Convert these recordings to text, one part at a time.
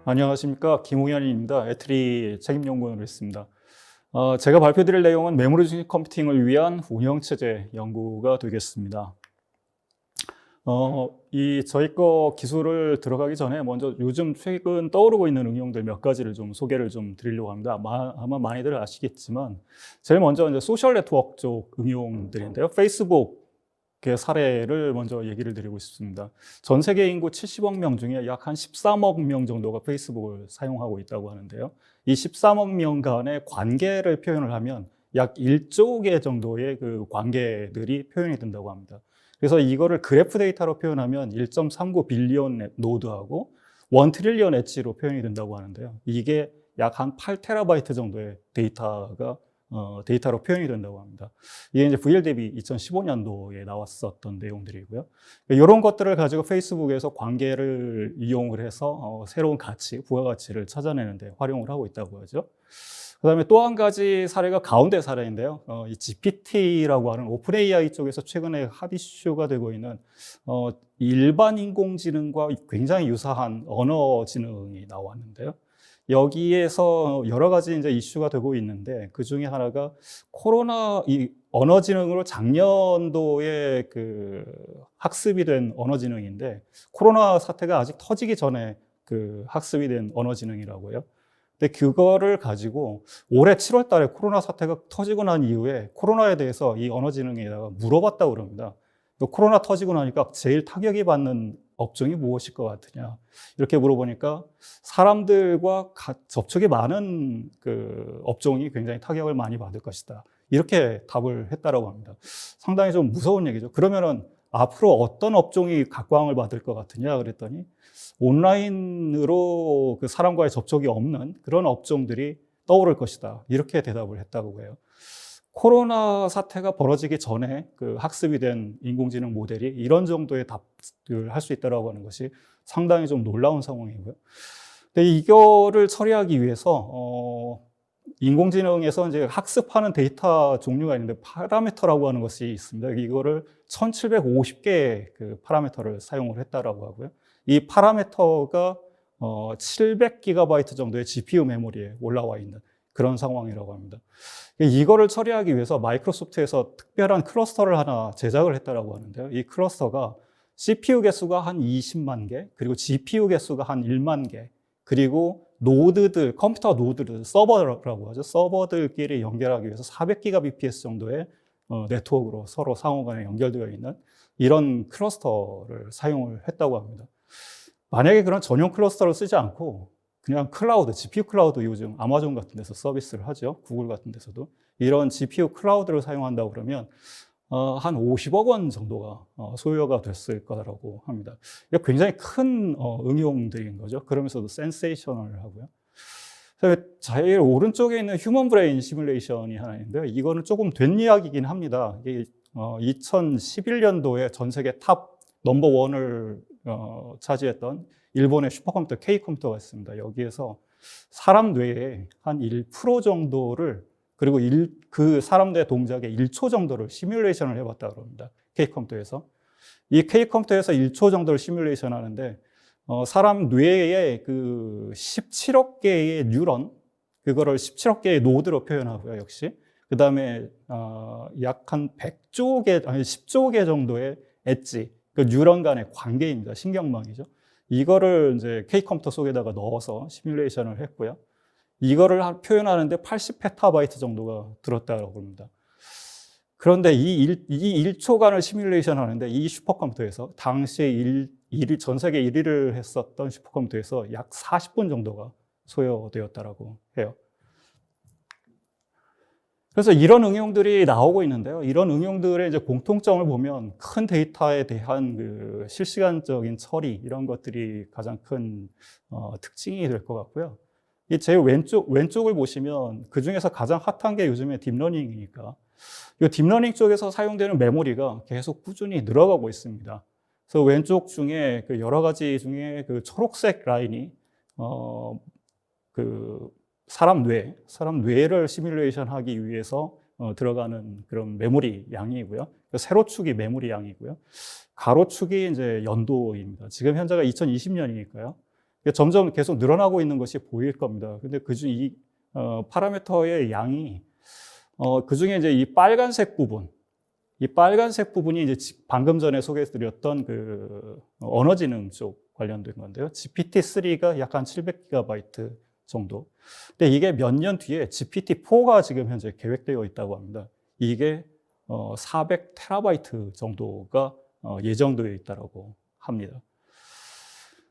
안녕하십니까, 김홍현입니다. 애트리 책임연구원으로 있습니다. 제가 발표드릴 내용은 메모리 중심 컴퓨팅을 위한 운영체제 연구가 되겠습니다. 저희 거 기술을 들어가기 전에 먼저 요즘 최근 떠오르고 있는 응용들 몇 가지를 좀 소개를 좀 드리려고 합니다. 아마 많이들 아시겠지만 제일 먼저 이제 소셜 네트워크 쪽 응용들인데요. 페이스북의 사례를 먼저 얘기를 드리고 싶습니다. 전 세계 인구 70억 명 중에 약 한 13억 명 정도가 페이스북을 사용하고 있다고 하는데요. 이 13억 명 간의 관계를 표현을 하면 약 1조 개 정도의 그 관계들이 표현이 된다고 합니다. 그래서 이거를 그래프 데이터로 표현하면 1.39 빌리언 노드하고 1 트릴리언 엣지로 표현이 된다고 하는데요. 이게 약 한 8테라바이트 정도의 데이터로 표현이 된다고 합니다. 이게 이제 VLDB 2015년도에 나왔었던 내용들이고요. 이런 것들을 가지고 페이스북에서 관계를 이용을 해서 새로운 가치, 부가가치를 찾아내는데 활용을 하고 있다고 하죠. 그 다음에 또 한 가지 사례가 가운데 사례인데요. 이 GPT라고 하는 오픈 AI 쪽에서 최근에 핫 이슈가 되고 있는 일반 인공지능과 굉장히 유사한 언어 지능이 나왔는데요. 여기에서 여러 가지 이제 이슈가 되고 있는데 그 중에 하나가 이 언어 지능으로 작년도에 그 학습이 된 언어 지능인데 코로나 사태가 아직 터지기 전에 그 학습이 된 언어 지능이라고요. 근데 그거를 가지고 올해 7월 달에 코로나 사태가 터지고 난 이후에 코로나에 대해서 이 언어지능에다가 물어봤다고 그럽니다. 코로나 터지고 나니까 제일 타격이 받는 업종이 무엇일 것 같으냐. 이렇게 물어보니까 사람들과 접촉이 많은 그 업종이 굉장히 타격을 많이 받을 것이다. 이렇게 답을 했다라고 합니다. 상당히 좀 무서운 얘기죠. 그러면은 앞으로 어떤 업종이 각광을 받을 것 같으냐 그랬더니 온라인으로 그 사람과의 접촉이 없는 그런 업종들이 떠오를 것이다. 이렇게 대답을 했다고 해요. 코로나 사태가 벌어지기 전에 그 학습이 된 인공지능 모델이 이런 정도의 답을 할 수 있다고 하는 것이 상당히 좀 놀라운 상황이고요. 근데 이거를 처리하기 위해서 인공지능에서 이제 학습하는 데이터 종류가 있는데 파라미터라고 하는 것이 있습니다. 이거를 1750개의 그 파라미터를 사용을 했다라고 하고요. 이 파라미터가 700GB 정도의 GPU 메모리에 올라와 있는 그런 상황이라고 합니다. 이거를 처리하기 위해서 마이크로소프트에서 특별한 클러스터를 하나 제작을 했다라고 하는데요. 이 클러스터가 CPU 개수가 한 20만 개, 그리고 GPU 개수가 한 1만 개, 그리고 노드들, 컴퓨터 노드들, 서버라고 하죠. 서버들끼리 연결하기 위해서 400GBps 정도의 네트워크로 서로 상호간에 연결되어 있는 이런 클러스터를 사용을 했다고 합니다. 만약에 그런 전용 클러스터를 쓰지 않고 그냥 클라우드, GPU 클라우드 요즘 아마존 같은 데서 서비스를 하죠. 구글 같은 데서도. 이런 GPU 클라우드를 사용한다고 그러면 한 50억 원 정도가 소요가 됐을 거라고 합니다. 이게 굉장히 큰 응용들인 거죠. 그러면서도 센세이셔널하고요. 제일 오른쪽에 있는 휴먼 브레인 시뮬레이션이 하나 있는데요. 이거는 조금 된 이야기이긴 합니다. 이게 2011년도에 전 세계 탑 넘버 원을 차지했던 일본의 슈퍼컴퓨터 K컴퓨터가 있습니다. 여기에서 사람 뇌의 한 1% 정도를 그리고 그 사람 뇌 동작의 1초 정도를 시뮬레이션을 해봤다고 합니다. K컴퓨터에서. 이 K컴퓨터에서 1초 정도를 시뮬레이션 하는데 사람 뇌의 그 17억 개의 뉴런, 그거를 17억 개의 노드로 표현하고요, 역시. 그 다음에 약 한 100조 개, 아니 10조 개 정도의 엣지, 그 뉴런 간의 관계입니다. 신경망이죠. 이거를 이제 K컴퓨터 속에다가 넣어서 시뮬레이션을 했고요. 이거를 표현하는데 80페타바이트 정도가 들었다고 합니다. 그런데 이 1초간을 시뮬레이션 하는데 이 슈퍼컴퓨터에서 당시에 전 세계 1위를 했었던 슈퍼컴퓨터에서 약 40분 정도가 소요되었다고 해요. 그래서 이런 응용들이 나오고 있는데요. 이런 응용들의 이제 공통점을 보면 큰 데이터에 대한 그 실시간적인 처리, 이런 것들이 가장 큰 특징이 될 것 같고요. 제 왼쪽을 보시면 그 중에서 가장 핫한 게 요즘에 딥러닝이니까 이 딥러닝 쪽에서 사용되는 메모리가 계속 꾸준히 늘어가고 있습니다. 그래서 왼쪽 중에 그 여러 가지 중에 그 초록색 라인이 그 사람 뇌를 시뮬레이션 하기 위해서 들어가는 그런 메모리 양이고요. 세로축이 메모리 양이고요. 가로축이 이제 연도입니다. 지금 현재가 2020년이니까요. 점점 계속 늘어나고 있는 것이 보일 겁니다. 근데 그중 이 파라미터의 양이 그중에 이제 이 빨간색 부분이 이제 방금 전에 소개해드렸던 그 언어지능 쪽 관련된 건데요. GPT-3가 약 한 700GB 정도. 근데 이게 몇 년 뒤에 GPT-4가 지금 현재 계획되어 있다고 합니다. 이게 400TB 정도가 예정되어 있다고 합니다.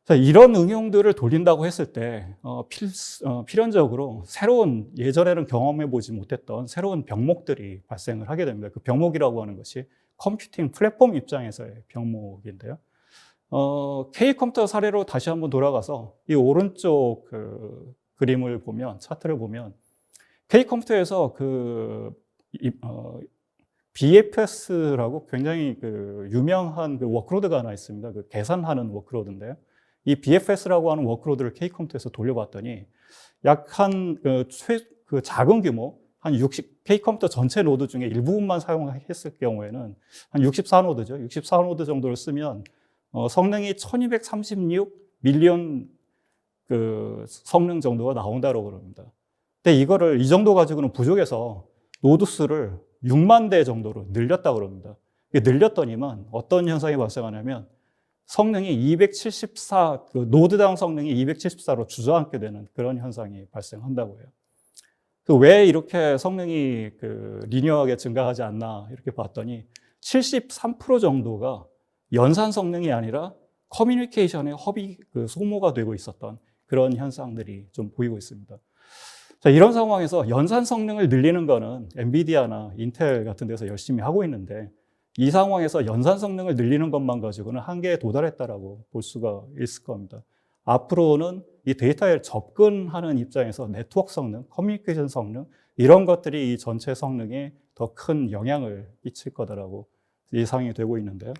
자, 이런 응용들을 돌린다고 했을 때 필연적으로 새로운, 예전에는 경험해 보지 못했던 새로운 병목들이 발생을 하게 됩니다. 그 병목이라고 하는 것이 컴퓨팅 플랫폼 입장에서의 병목인데요. K컴퓨터 사례로 다시 한번 돌아가서 이 오른쪽 그 그림을 보면, 차트를 보면 K컴퓨터에서 BFS라고 굉장히 그 유명한 그 워크로드가 하나 있습니다. 그 계산하는 워크로드인데요. 이 BFS라고 하는 워크로드를 K컴퓨터에서 돌려봤더니 약 그 작은 규모, 한 K컴퓨터 전체 노드 중에 일부분만 사용했을 경우에는 한 64노드죠. 64노드 정도를 쓰면 성능이 1236 밀리언 그 성능 정도가 나온다고 그럽니다. 근데 이거를 이 정도 가지고는 부족해서 노드 수를 6만 대 정도로 늘렸다고 그럽니다. 늘렸더니만 어떤 현상이 발생하냐면 성능이 274, 그 노드당 성능이 274로 주저앉게 되는 그런 현상이 발생한다고 해요. 왜 이렇게 성능이 리니어하게 증가하지 않나 이렇게 봤더니 73% 정도가 연산 성능이 아니라 커뮤니케이션의 소모가 되고 있었던 그런 현상들이 좀 보이고 있습니다. 자, 이런 상황에서 연산 성능을 늘리는 거는 엔비디아나 인텔 같은 데서 열심히 하고 있는데 이 상황에서 연산 성능을 늘리는 것만 가지고는 한계에 도달했다라고 볼 수가 있을 겁니다. 앞으로는 이 데이터에 접근하는 입장에서 네트워크 성능, 커뮤니케이션 성능 이런 것들이 이 전체 성능에 더 큰 영향을 끼칠 거다라고 예상이 되고 있는데요.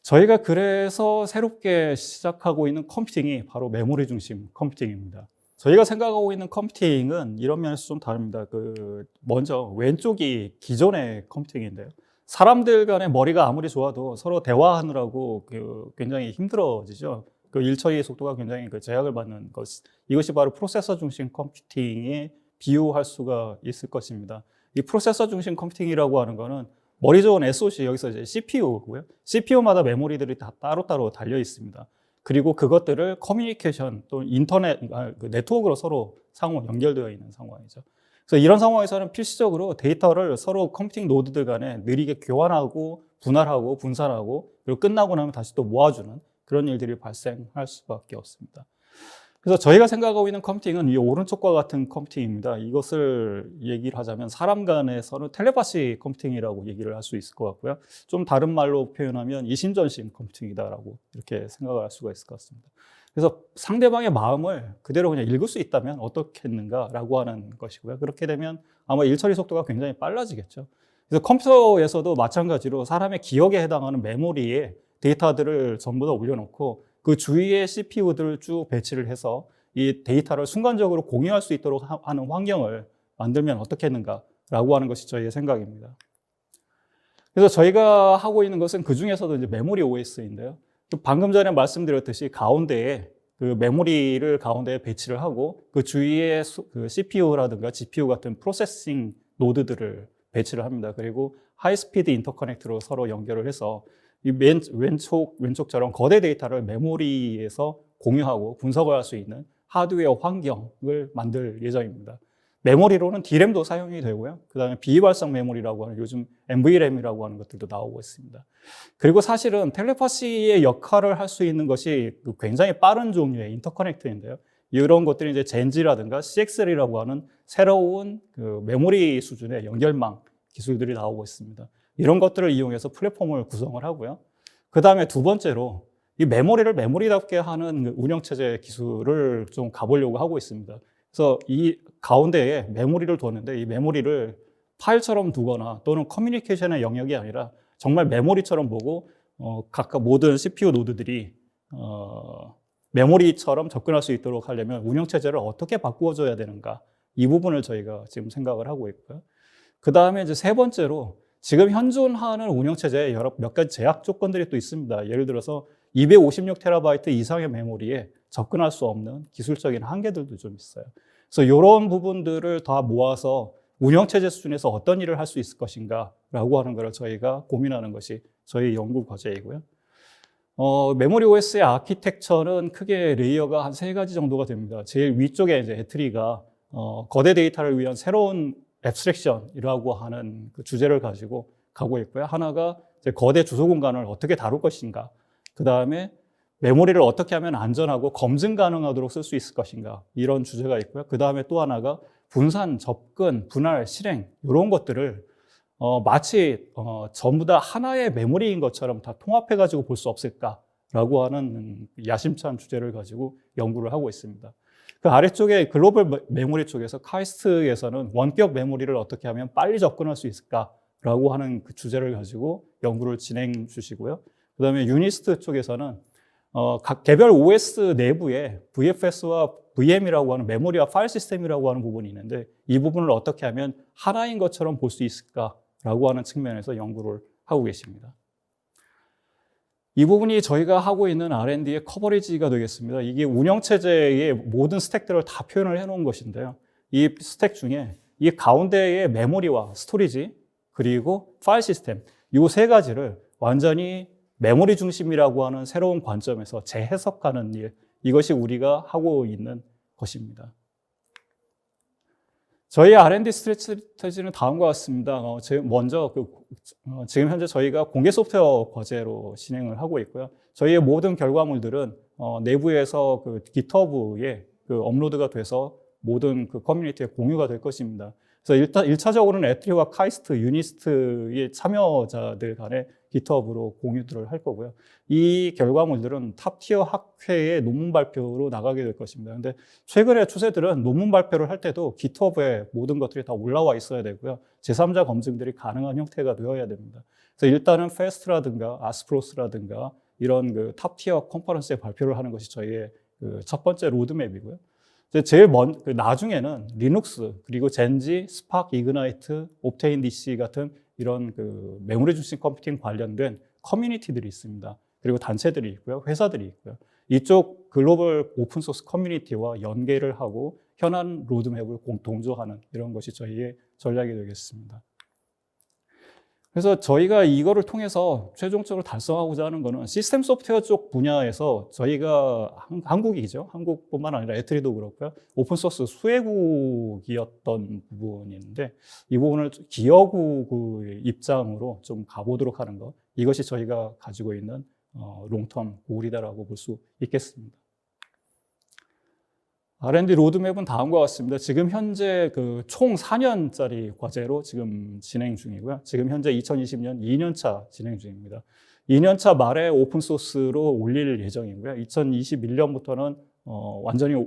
저희가 그래서 새롭게 시작하고 있는 컴퓨팅이 바로 메모리 중심 컴퓨팅입니다. 저희가 생각하고 있는 컴퓨팅은 이런 면에서 좀 다릅니다. 먼저 왼쪽이 기존의 컴퓨팅인데요. 사람들 간의 머리가 아무리 좋아도 서로 대화하느라고 굉장히 힘들어지죠. 일 처리 속도가 굉장히 제약을 받는 것. 이것이 바로 프로세서 중심 컴퓨팅에 비유할 수가 있을 것입니다. 이 프로세서 중심 컴퓨팅이라고 하는 거는 머리 좋은 SoC, 여기서 이제 CPU고요. CPU마다 메모리들이 다 따로따로 달려 있습니다. 그리고 그것들을 커뮤니케이션 또 인터넷, 네트워크로 서로 상호 연결되어 있는 상황이죠. 그래서 이런 상황에서는 필수적으로 데이터를 서로 컴퓨팅 노드들 간에 느리게 교환하고 분할하고 분산하고 그리고 끝나고 나면 다시 또 모아주는 그런 일들이 발생할 수밖에 없습니다. 그래서 저희가 생각하고 있는 컴퓨팅은 이 오른쪽과 같은 컴퓨팅입니다. 이것을 얘기를 하자면 사람 간에서는 텔레파시 컴퓨팅이라고 얘기를 할 수 있을 것 같고요. 좀 다른 말로 표현하면 이심전심 컴퓨팅이다라고 이렇게 생각을 할 수가 있을 것 같습니다. 그래서 상대방의 마음을 그대로 그냥 읽을 수 있다면 어떻겠는가라고 하는 것이고요. 그렇게 되면 아마 일처리 속도가 굉장히 빨라지겠죠. 그래서 컴퓨터에서도 마찬가지로 사람의 기억에 해당하는 메모리에 데이터들을 전부 다 올려놓고 그 주위에 CPU들을 쭉 배치를 해서 이 데이터를 순간적으로 공유할 수 있도록 하는 환경을 만들면 어떻겠는가라고 하는 것이 저희의 생각입니다. 그래서 저희가 하고 있는 것은 그 중에서도 이제 메모리 OS인데요. 방금 전에 말씀드렸듯이 가운데에 그 메모리를 가운데에 배치를 하고 그 주위에 그 CPU라든가 GPU 같은 프로세싱 노드들을 배치를 합니다. 그리고 하이스피드 인터커넥트로 서로 연결을 해서 이 왼쪽처럼 거대 데이터를 메모리에서 공유하고 분석을 할 수 있는 하드웨어 환경을 만들 예정입니다. 메모리로는 D램도 사용이 되고요. 그 다음에 비이발성 메모리라고 하는 요즘 NVRAM이라고 하는 것들도 나오고 있습니다. 그리고 사실은 텔레파시의 역할을 할 수 있는 것이 굉장히 빠른 종류의 인터커넥트인데요. 이런 것들이 이제 젠지라든가 CXL이라고 하는 새로운 그 메모리 수준의 연결망 기술들이 나오고 있습니다. 이런 것들을 이용해서 플랫폼을 구성을 하고요. 그 다음에 두 번째로 이 메모리를 메모리답게 하는 운영체제 기술을 좀 가보려고 하고 있습니다. 그래서 이 가운데에 메모리를 뒀는데 이 메모리를 파일처럼 두거나 또는 커뮤니케이션의 영역이 아니라 정말 메모리처럼 보고 각각 모든 CPU 노드들이 메모리처럼 접근할 수 있도록 하려면 운영체제를 어떻게 바꾸어줘야 되는가 이 부분을 저희가 지금 생각을 하고 있고요. 그 다음에 이제 세 번째로 지금 현존하는 운영체제에 몇 가지 제약 조건들이 또 있습니다. 예를 들어서 256TB 이상의 메모리에 접근할 수 없는 기술적인 한계들도 좀 있어요. 그래서 이런 부분들을 다 모아서 운영체제 수준에서 어떤 일을 할 수 있을 것인가 라고 하는 걸 저희가 고민하는 것이 저희 연구 과제이고요. 메모리 OS의 아키텍처는 크게 레이어가 한 3가지 정도가 됩니다. 제일 위쪽에 이제 애트리가 거대 데이터를 위한 새로운 앱스트랙션이라고 하는 그 주제를 가지고 가고 있고요. 하나가 이제 거대 주소 공간을 어떻게 다룰 것인가. 그 다음에 메모리를 어떻게 하면 안전하고 검증 가능하도록 쓸 수 있을 것인가. 이런 주제가 있고요. 그 다음에 또 하나가 분산, 접근, 분할, 실행 이런 것들을 마치 전부 다 하나의 메모리인 것처럼 다 통합해가지고 볼 수 없을까라고 하는 야심찬 주제를 가지고 연구를 하고 있습니다. 그 아래쪽에 글로벌 메모리 쪽에서 카이스트에서는 원격 메모리를 어떻게 하면 빨리 접근할 수 있을까라고 하는 그 주제를 가지고 연구를 진행 주시고요. 그 다음에 유니스트 쪽에서는 각 개별 OS 내부에 VFS와 VM이라고 하는 메모리와 파일 시스템이라고 하는 부분이 있는데 이 부분을 어떻게 하면 하나인 것처럼 볼 수 있을까라고 하는 측면에서 연구를 하고 계십니다. 이 부분이 저희가 하고 있는 R&D의 커버리지가 되겠습니다. 이게 운영체제의 모든 스택들을 다 표현을 해놓은 것인데요. 이 스택 중에 이 가운데의 메모리와 스토리지 그리고 파일 시스템 이 3가지를 완전히 메모리 중심이라고 하는 새로운 관점에서 재해석하는 일, 이것이 우리가 하고 있는 것입니다. 저희 R&D 스트래티지는 다음과 같습니다. 먼저 지금 현재 저희가 공개 소프트웨어 과제로 진행을 하고 있고요. 저희의 모든 결과물들은 내부에서 그 GitHub에 업로드가 돼서 모든 그 커뮤니티에 공유가 될 것입니다. 그래서 일단 1차적으로는 애트리와 카이스트, 유니스트의 참여자들 간에 GitHub으로 공유들을 할 거고요. 이 결과물들은 탑티어 학회의 논문 발표로 나가게 될 것입니다. 근데 최근의 추세들은 논문 발표를 할 때도 GitHub에 모든 것들이 다 올라와 있어야 되고요. 제3자 검증들이 가능한 형태가 되어야 됩니다. 그래서 일단은 페스트라든가 아스프로스라든가 이런 그 탑티어 컨퍼런스에 발표를 하는 것이 저희의 그 첫 번째 로드맵이고요. 제일 나중에는 리눅스, 그리고 젠지, 스파크, 이그나이트, 옵테인 DC 같은 이런 그 메모리 중심 컴퓨팅 관련된 커뮤니티들이 있습니다. 그리고 단체들이 있고요. 회사들이 있고요. 이쪽 글로벌 오픈소스 커뮤니티와 연계를 하고 현안 로드맵을 동조하는 이런 것이 저희의 전략이 되겠습니다. 그래서 저희가 이거를 통해서 최종적으로 달성하고자 하는 것은 시스템 소프트웨어 쪽 분야에서 저희가 한국이죠. 한국뿐만 아니라 애트리도 그렇고요. 오픈소스 수혜국이었던 부분인데 이 부분을 기여국의 입장으로 좀 가보도록 하는 것. 이것이 저희가 가지고 있는 롱텀 고울이다라고 볼 수 있겠습니다. R&D 로드맵은 다음과 같습니다. 지금 현재 그 총 4년짜리 과제로 지금 진행 중이고요. 지금 현재 2020년 2년차 진행 중입니다. 2년차 말에 오픈소스로 올릴 예정이고요. 2021년부터는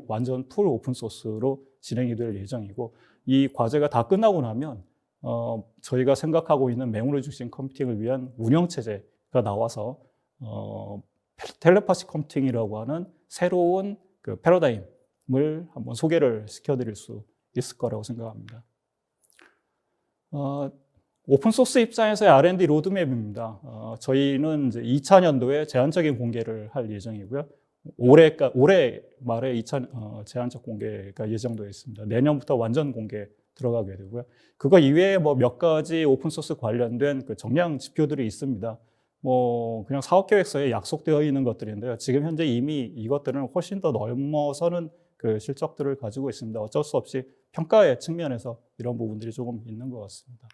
완전 풀 오픈소스로 진행이 될 예정이고 이 과제가 다 끝나고 나면 저희가 생각하고 있는 메모리 중심 컴퓨팅을 위한 운영체제가 나와서 텔레파시 컴퓨팅이라고 하는 새로운 그 패러다임 을 한번 소개를 시켜드릴 수 있을 거라고 생각합니다. 오픈소스 입장에서의 R&D 로드맵입니다. 저희는 이제 2차년도에 제한적인 공개를 할 예정이고요. 올해 말에 제한적 공개가 예정되어 있습니다. 내년부터 완전 공개 들어가게 되고요. 그거 이외에 뭐 몇 가지 오픈소스 관련된 그 정량 지표들이 있습니다. 그냥 사업계획서에 약속되어 있는 것들인데요. 지금 현재 이미 이것들은 훨씬 더 넘어서는 그 실적들을 가지고 있습니다. 어쩔 수 없이 평가의 측면에서 이런 부분들이 조금 있는 것 같습니다.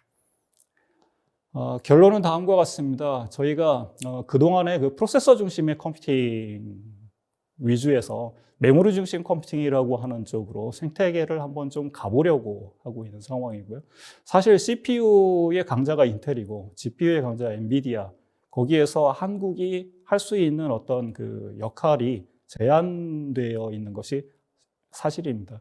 결론은 다음과 같습니다. 저희가 그동안의 그 프로세서 중심의 컴퓨팅 위주에서 메모리 중심 컴퓨팅이라고 하는 쪽으로 생태계를 한번 좀 가보려고 하고 있는 상황이고요. 사실 CPU의 강자가 인텔이고 GPU의 강자가 엔비디아, 거기에서 한국이 할 수 있는 어떤 그 역할이 제한되어 있는 것이 사실입니다.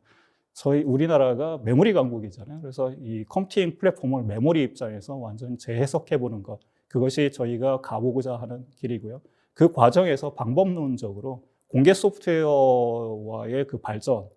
우리나라가 메모리 강국이잖아요. 그래서 이 컴퓨팅 플랫폼을 메모리 입장에서 완전히 재해석해보는 것, 그것이 저희가 가보고자 하는 길이고요. 그 과정에서 방법론적으로 공개 소프트웨어와의 그 발전,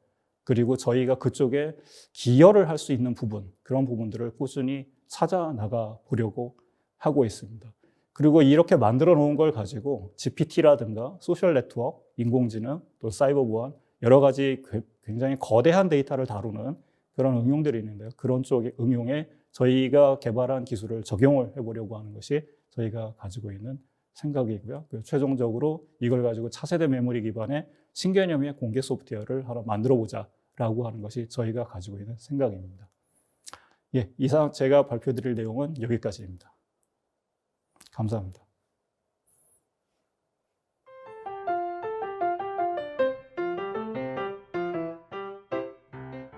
그리고 저희가 그쪽에 기여를 할 수 있는 부분, 그런 부분들을 꾸준히 찾아 나가 보려고 하고 있습니다. 그리고 이렇게 만들어 놓은 걸 가지고 GPT라든가 소셜 네트워크, 인공지능, 또 사이버 보안 여러 가지 굉장히 거대한 데이터를 다루는 그런 응용들이 있는데요. 그런 쪽의 응용에 저희가 개발한 기술을 적용을 해보려고 하는 것이 저희가 가지고 있는 생각이고요. 최종적으로 이걸 가지고 차세대 메모리 기반의 신개념의 공개 소프트웨어를 하나 만들어 보자라고 하는 것이 저희가 가지고 있는 생각입니다. 예, 이상 제가 발표드릴 내용은 여기까지입니다. 감사합니다.